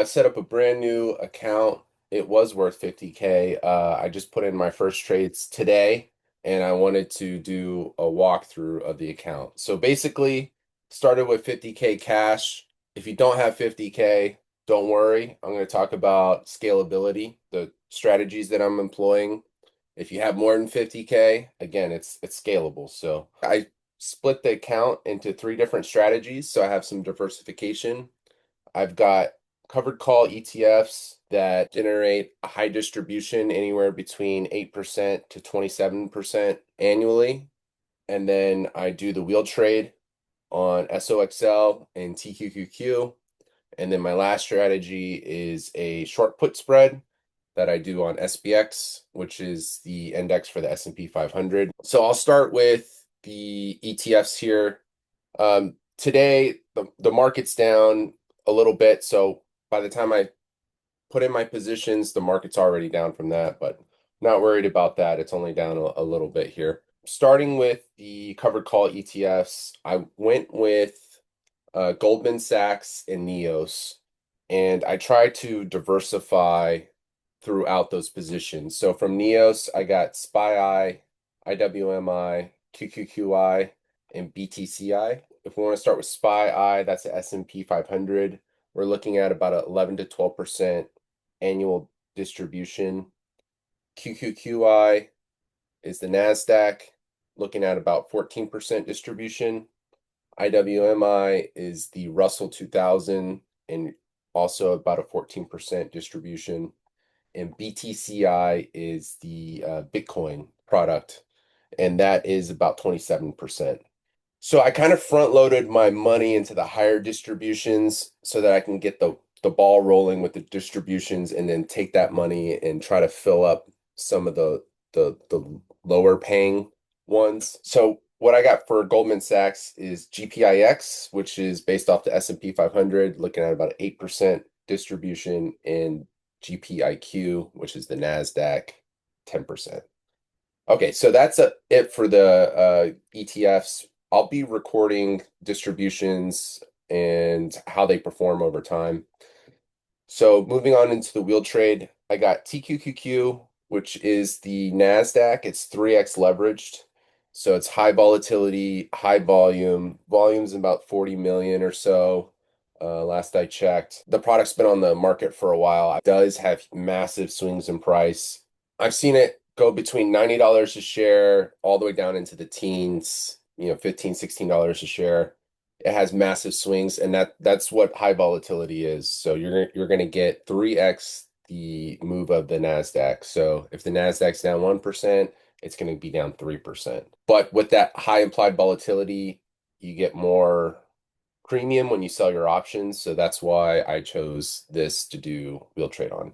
I set up a brand new account. It was worth 50K. I just put in my first trades today and I wanted to do a walkthrough of the account. So basically, started with 50K cash. If you don't have 50K, don't worry. I'm going to talk about scalability, the strategies that I'm employing. If you have more than 50K, again, it's scalable. So I split the account into three different strategies. So I have some diversification. I've got covered call ETFs that generate a high distribution anywhere between 8% to 27% annually. And then I do the wheel trade on SOXL and TQQQ. And then my last strategy is a short put spread that I do on SPX, which is the index for the S&P 500. So I'll start with the ETFs here. Today, the market's down a little bit. So by the time I put in my positions, the market's already down from that, but not worried about that. It's only down a little bit here. Starting with the covered call ETFs, I went with Goldman Sachs and NEOS, and I tried to diversify throughout those positions. So from NEOS, I got SPY, IWMI, QQQI, and BTCI. If we want to start with SPY, that's the S&P 500. We're looking at about 11 to 12% annual distribution. QQQI is the NASDAQ, looking at about 14% distribution. IWMI is the Russell 2000 and also about a 14% distribution. And BTCI is the Bitcoin product, and that is about 27%. So I kind of front loaded my money into the higher distributions so that I can get the ball rolling with the distributions and then take that money and try to fill up some of the lower paying ones. So what I got for Goldman Sachs is GPIX, which is based off the S&P 500, looking at about 8% distribution, and GPIQ, which is the NASDAQ, 10%. Okay, so that's it for the ETFs. I'll be recording distributions and how they perform over time. So moving on into the wheel trade, I got TQQQ, which is the NASDAQ. It's 3x leveraged. So it's high volatility, high volume. Volume's about 40 million or so. Last I checked. The product's been on the market for a while. It does have massive swings in price. I've seen it go between $90 a share all the way down into the teens, $15, $16 a share. It has massive swings, and that's what high volatility is. So you're gonna get 3x the move of the Nasdaq. So if the Nasdaq's down 1%, it's gonna be down 3%. But with that high implied volatility, you get more premium when you sell your options. So that's why I chose this to do wheel trade on.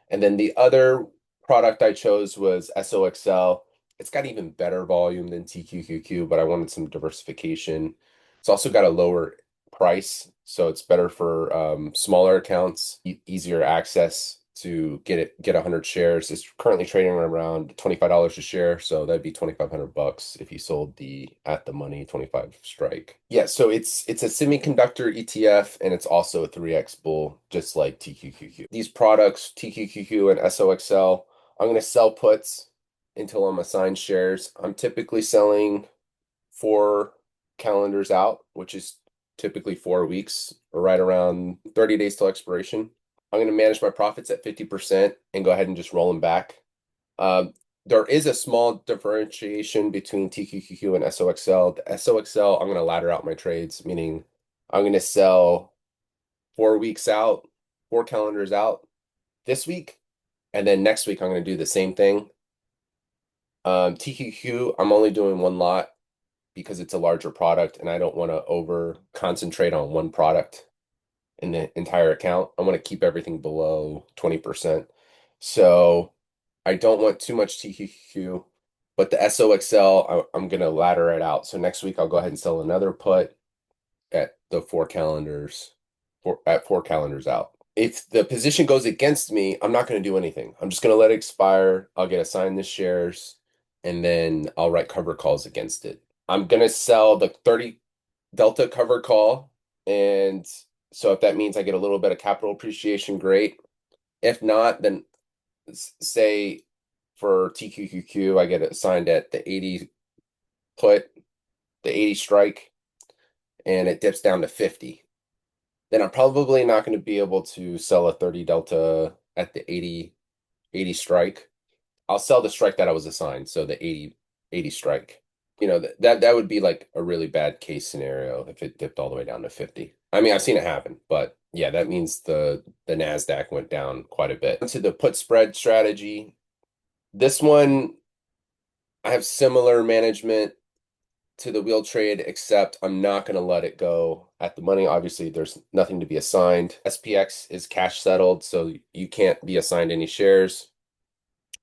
And then the other product I chose was SOXL. It's got even better volume than TQQQ, but I wanted some diversification. It's also got a lower price, so it's better for smaller accounts, easier access to get 100 shares. It's currently trading around $25 a share, so that'd be 2,500 bucks if you sold the at the money 25 strike. Yeah, so it's a semiconductor ETF and it's also a 3x bull, just like TQQQ. These products, TQQQ and SOXL, I'm going to sell puts until I'm assigned shares. I'm typically selling 4 calendars out, which is typically 4 weeks, or right around 30 days till expiration. I'm going to manage my profits at 50% and go ahead and just roll them back. There is a small differentiation between TQQQ and SOXL. The SOXL, I'm going to ladder out my trades, meaning I'm going to sell 4 weeks out, 4 calendars out this week, and then next week I'm going to do the same thing. TQQ, I'm only doing one lot because it's a larger product and I don't want to over concentrate on one product in the entire account. I want to keep everything below 20%. So I don't want too much TQQ, but the SOXL, I'm going to ladder it out. So next week I'll go ahead and sell another put at the 4 calendars, at 4 calendars out. If the position goes against me, I'm not going to do anything. I'm just going to let it expire. I'll get assigned the shares and then I'll write cover calls against it. I'm going to sell the 30 Delta cover call and So if that means I get a little bit of capital appreciation, great. If not, then say for TQQQ, I get it assigned at the 80 put, the 80 strike, and it dips down to 50. Then I'm probably not going to be able to sell a 30 delta at the 80 strike. I'll sell the strike that I was assigned, so the 80 strike. That would be like a really bad case scenario if it dipped all the way down to 50. I mean, I've seen it happen, but yeah, that means the Nasdaq went down quite a bit. To the put spread strategy, this one I have similar management to the wheel trade, except I'm not going to let it go at the money. Obviously, there's nothing to be assigned. SPX is cash settled, so you can't be assigned any shares.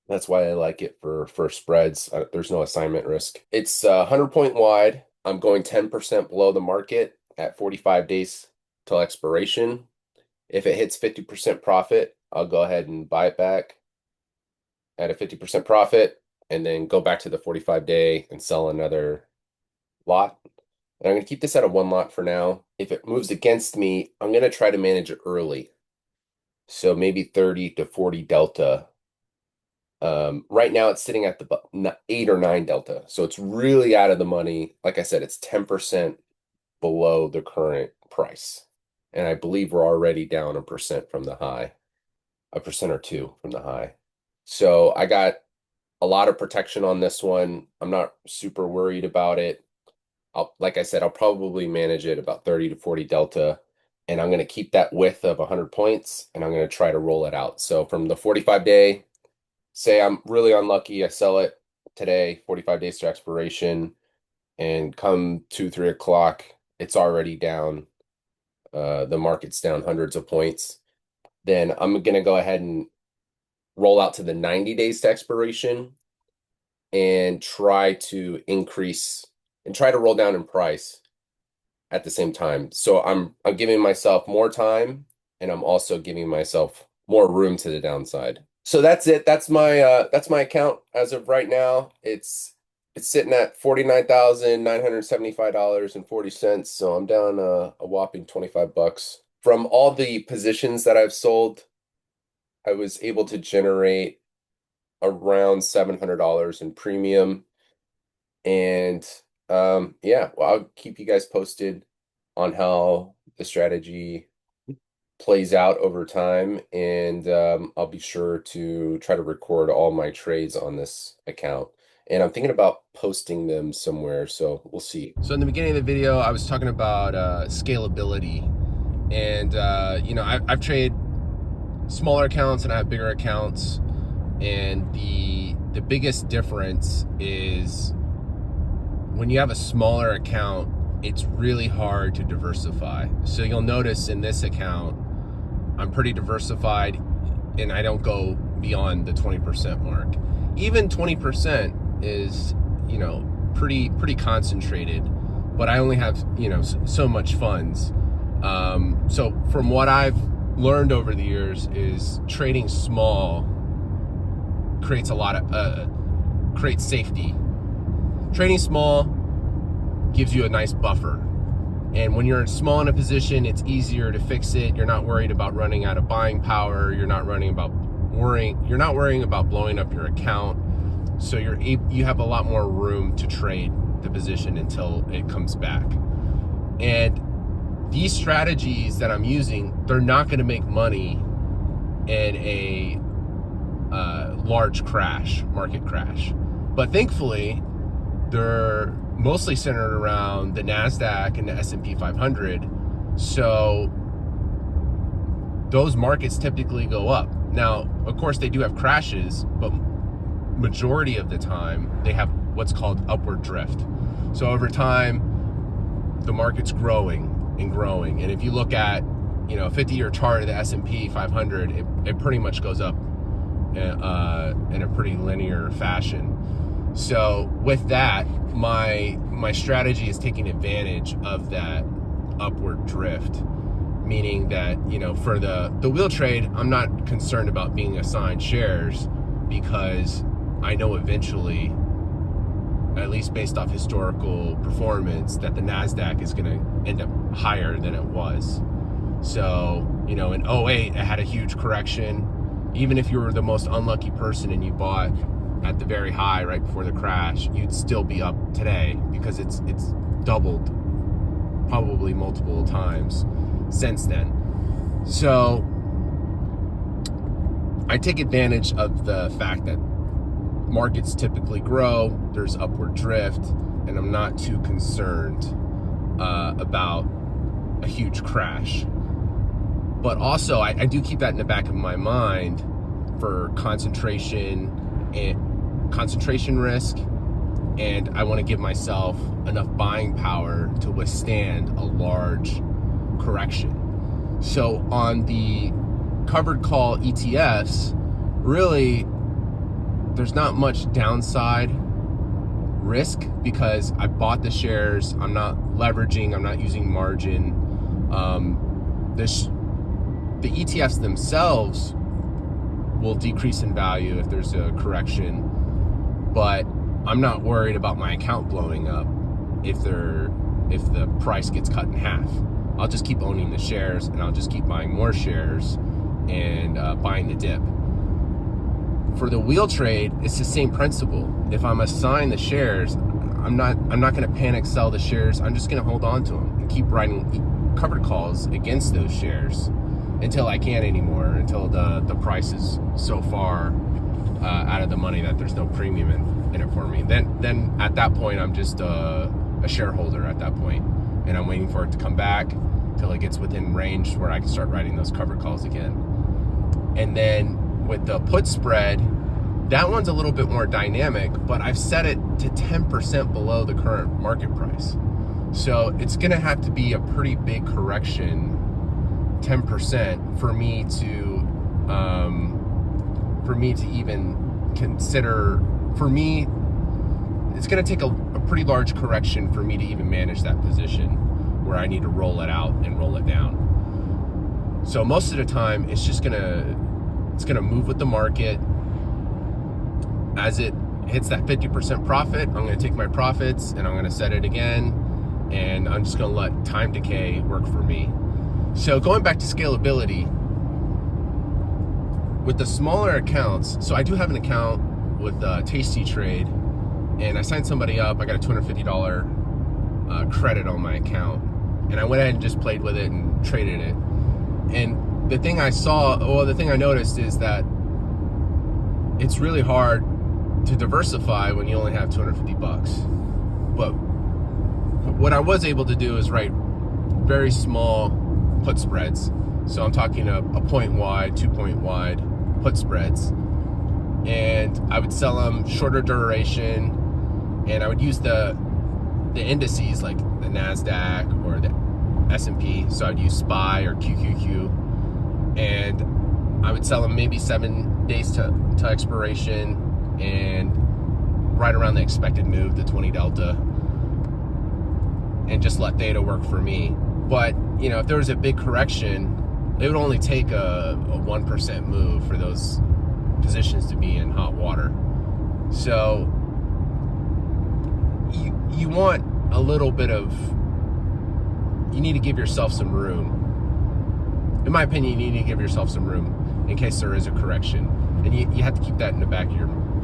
That's why I like it for spreads. There's no assignment risk. It's 100 point wide. I'm going 10% below the market at 45 days till expiration. If it hits 50% profit, I'll go ahead and buy it back at a 50% profit and then go back to the 45-day and sell another lot. And I'm going to keep this at a one lot for now. If it moves against me, I'm going to try to manage it early. So maybe 30 to 40 delta. Right now it's sitting at the 8 or 9 delta. So it's really out of the money. Like I said, it's 10% below the current price. And I believe we're already down 1% from the high, 1% or 2 from the high. So I got a lot of protection on this one. I'm not super worried about it. Like I said, I'll probably manage it about 30 to 40 delta, and I'm going to keep that width of 100 points, and I'm going to try to roll it out. So from the 45-day, say I'm really unlucky, I sell it today, 45 days to expiration, and come 2, 3 o'clock, it's already down. The market's down hundreds of points. Then I'm going to go ahead and roll out to the 90 days to expiration and try to increase and try to roll down in price at the same time. So I'm giving myself more time, and I'm also giving myself more room to the downside. So that's it. That's my account as of right now. It's sitting at $49,975.40. So I'm down a whopping $25. From all the positions that I've sold, I was able to generate around $700 in premium. And yeah, well, I'll keep you guys posted on how the strategy plays out over time, and I'll be sure to try to record all my trades on this account. And I'm thinking about posting them somewhere, so we'll see. So in the beginning of the video, I was talking about scalability, and I've traded smaller accounts and I have bigger accounts, and the biggest difference is when you have a smaller account, it's really hard to diversify. So you'll notice in this account, I'm pretty diversified and I don't go beyond the 20% mark. Even 20% is, pretty concentrated, but I only have, so much funds. So from what I've learned over the years is trading small creates creates safety. Trading small gives you a nice buffer. And when you're small in a position, it's easier to fix it. You're not worried about running out of buying power. You're not worrying about blowing up your account. So you have a lot more room to trade the position until it comes back. And these strategies that I'm using, they're not going to make money in a large market crash. But thankfully, they're mostly centered around the Nasdaq and the S&P 500. So those markets typically go up. Now, of course, they do have crashes, but majority of the time they have what's called upward drift. So over time, the market's growing and growing. And if you look at, a 50-year chart of the S&P 500, it pretty much goes up in a pretty linear fashion. So with that, my strategy is taking advantage of that upward drift, meaning that, for the wheel trade, I'm not concerned about being assigned shares because I know eventually, at least based off historical performance, that the Nasdaq is going to end up higher than it was. So, in '08, it had a huge correction. Even if you were the most unlucky person and you bought at the very high right before the crash, you'd still be up today because it's doubled probably multiple times since then. So I take advantage of the fact that markets typically grow, there's upward drift, and I'm not too concerned about a huge crash. But also, I do keep that in the back of my mind for concentration risk, and I want to give myself enough buying power to withstand a large correction. So on the covered call ETFs, really, there's not much downside risk because I bought the shares. I'm not leveraging. I'm not using margin. The ETFs themselves will decrease in value if there's a correction, but I'm not worried about my account blowing up if the price gets cut in half. I'll just keep owning the shares, and I'll just keep buying more shares and buying the dip. For the wheel trade, it's the same principle. If I'm assigned the shares, I'm not going to panic sell the shares. I'm just going to hold on to them and keep writing covered calls against those shares until I can't anymore, until the price is so far out of the money that there's no premium in it for me. Then at that point, I'm just a shareholder at that point, and I'm waiting for it to come back till it gets within range where I can start writing those covered calls again. And then with the put spread, that one's a little bit more dynamic, but I've set it to 10% below the current market price. So it's gonna have to be a pretty big correction, 10%, for me to even consider. For me, it's gonna take a pretty large correction for me to even manage that position where I need to roll it out and roll it down. So most of the time, it's gonna move with the market. As it hits that 50% profit, I'm gonna take my profits and I'm gonna set it again, and I'm just gonna let time decay work for me. So going back to scalability, with the smaller accounts, so I do have an account with Tasty Trade, and I signed somebody up. I got a $250 credit on my account, and I went ahead and just played with it and traded it. And the thing I noticed is that it's really hard to diversify when you only have 250 bucks. But what I was able to do is write very small put spreads. So I'm talking a point wide, 2 point wide put spreads. And I would sell them shorter duration, and I would use the indices like the NASDAQ or the S&P. So I'd use SPY or QQQ, and I would sell them maybe 7 days to expiration, and right around the expected move, the 20 delta, and just let theta work for me. But if there was a big correction, it would only take a 1% move for those positions to be in hot water. So you want a little bit of, you need to give yourself some room. In my opinion, you need to give yourself some room in case there is a correction. And you have to keep that in the back of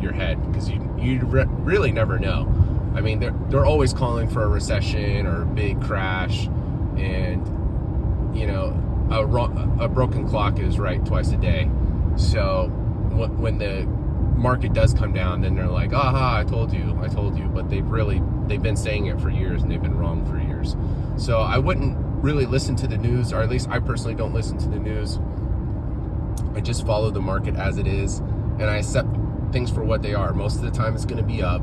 your head, because you really never know. I mean, they're always calling for a recession or a big crash, and a broken clock is right twice a day. So when the market does come down, then they're like, aha, I told you. But they've been saying it for years, and they've been wrong for years. So I wouldn't really listen to the news, or at least I personally don't listen to the news. I just follow the market as it is, and I accept things for what they are. Most of the time it's going to be up,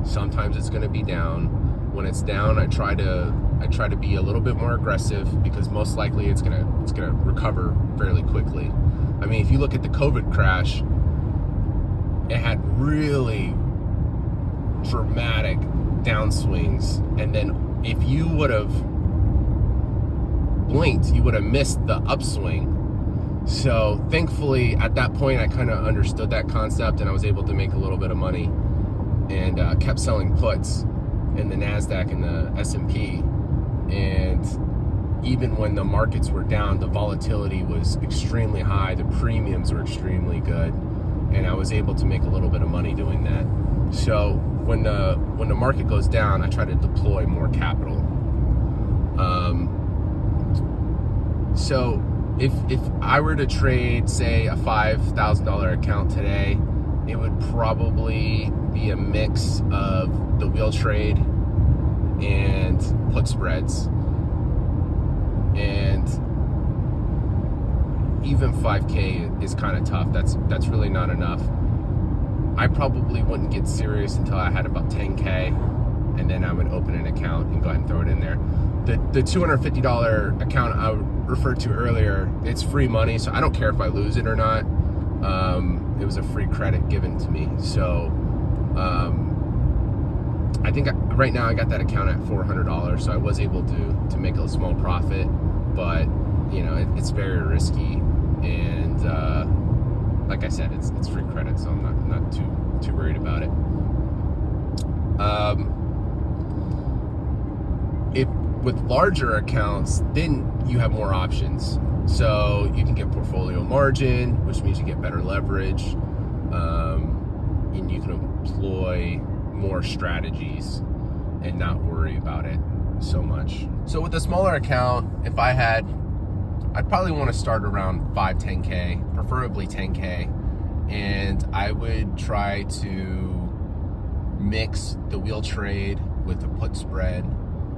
sometimes it's going to be down. When it's down, I try to be a little bit more aggressive, because most likely it's going to recover fairly quickly. I mean, if you look at the COVID crash, it had really dramatic downswings, and then if you would have blinked, you would have missed the upswing. So thankfully, at that point, I kind of understood that concept, and I was able to make a little bit of money, and kept selling puts in the NASDAQ and the S&P, and even when the markets were down, the volatility was extremely high, the premiums were extremely good, and I was able to make a little bit of money doing that. So when the market goes down, I try to deploy more capital. So if I were to trade, say, a $5,000 account today, it would probably be a mix of the wheel trade and put spreads. And even 5K is kind of tough. That's really not enough. I probably wouldn't get serious until I had about 10K, and then I would open an account and go ahead and throw it in there. The $250 account I referred to earlier, it's free money, so I don't care if I lose it or not. It was a free credit given to me. So I think right now I got that account at $400, so I was able to make a small profit, but you know, it's very risky, and like I said, it's free credit, so I'm not too worried about it. If with larger accounts, then you have more options. So you can get portfolio margin, which means you get better leverage, and you can employ more strategies and not worry about it so much. So with a smaller account, if I'd probably want to start around 5-10K, preferably 10K, and I would try to mix the wheel trade with a put spread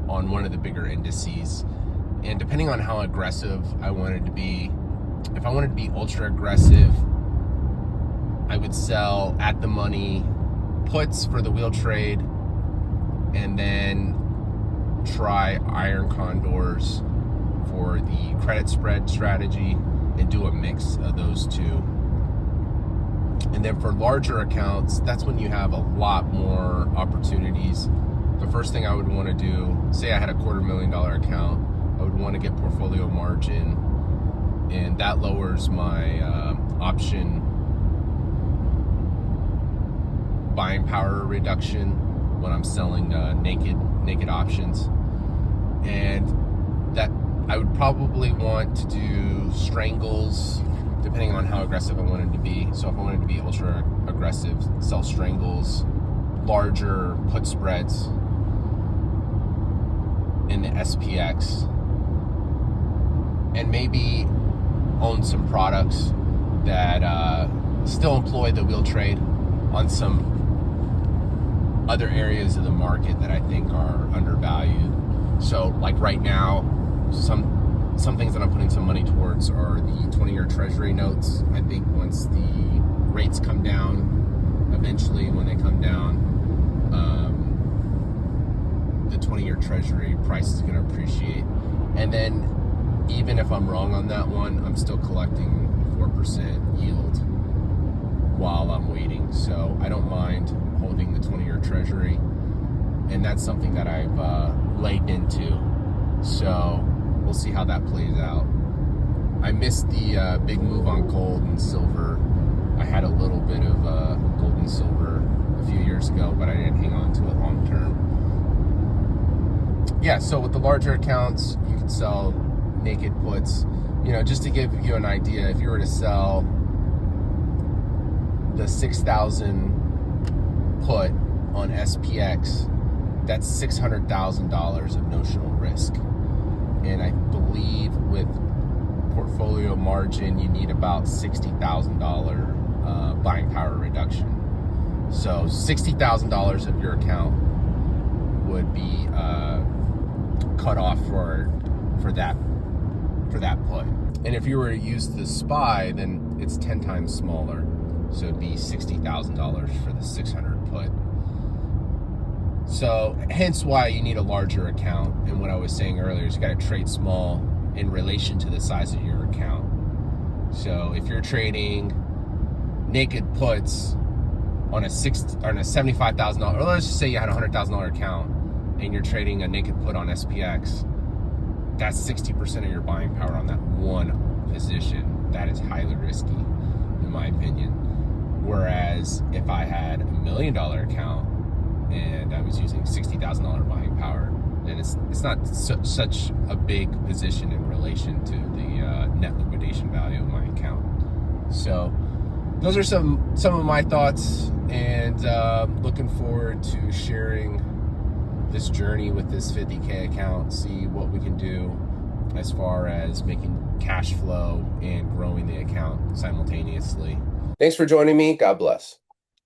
on one of the bigger indices. And depending on how aggressive I wanted to be, if I wanted to be ultra aggressive, I would sell at the money puts for the wheel trade, and then try iron condors for the credit spread strategy, and do a mix of those two. And then for larger accounts, that's when you have a lot more opportunities. The first thing I would want to do, say I had a $250,000 account, I would want to get portfolio margin, and that lowers my option buying power reduction when I'm selling naked options. And that I would probably want to do strangles depending on how aggressive I wanted to be. So if I wanted to be ultra aggressive, sell strangles, larger put spreads in the SPX, and maybe own some products that still employ the wheel trade on some other areas of the market that I think are undervalued. So like right now, some things that I'm putting some money towards are the 20-year treasury notes. I think once the rates come down, eventually when they come down, the 20-year treasury price is going to appreciate. And then even if I'm wrong on that one, I'm still collecting 4% yield while I'm waiting. So I don't mind holding the 20-year treasury, and that's something that I've laid into. So we'll see how that plays out. I missed the big move on gold and silver. I had a little bit of gold and silver a few years ago, but I didn't hang on to it long term. Yeah, so with the larger accounts, you can sell naked puts. You know, just to give you an idea, if you were to sell the 6,000 put on SPX, that's $600,000 of notional risk. And I believe with portfolio margin, you need about $60,000 buying power reduction. So $60,000 of your account would be cut off for that put. And if you were to use the SPY, then it's 10 times smaller. So it'd be $60,000 for the 600 put. So hence why you need a larger account. And what I was saying earlier is you got to trade small in relation to the size of your account. So if you're trading naked puts on a $75,000, or let's just say you had a $100,000 account and you're trading a naked put on SPX, that's 60% of your buying power on that one position. That is highly risky, in my opinion. Whereas if I had $1 million account and I was using $60,000 buying power, and it's not such a big position in relation to the net liquidation value of my account. So those are some of my thoughts, and looking forward to sharing this journey with this 50K account, see what we can do as far as making cash flow and growing the account simultaneously. Thanks for joining me. God bless.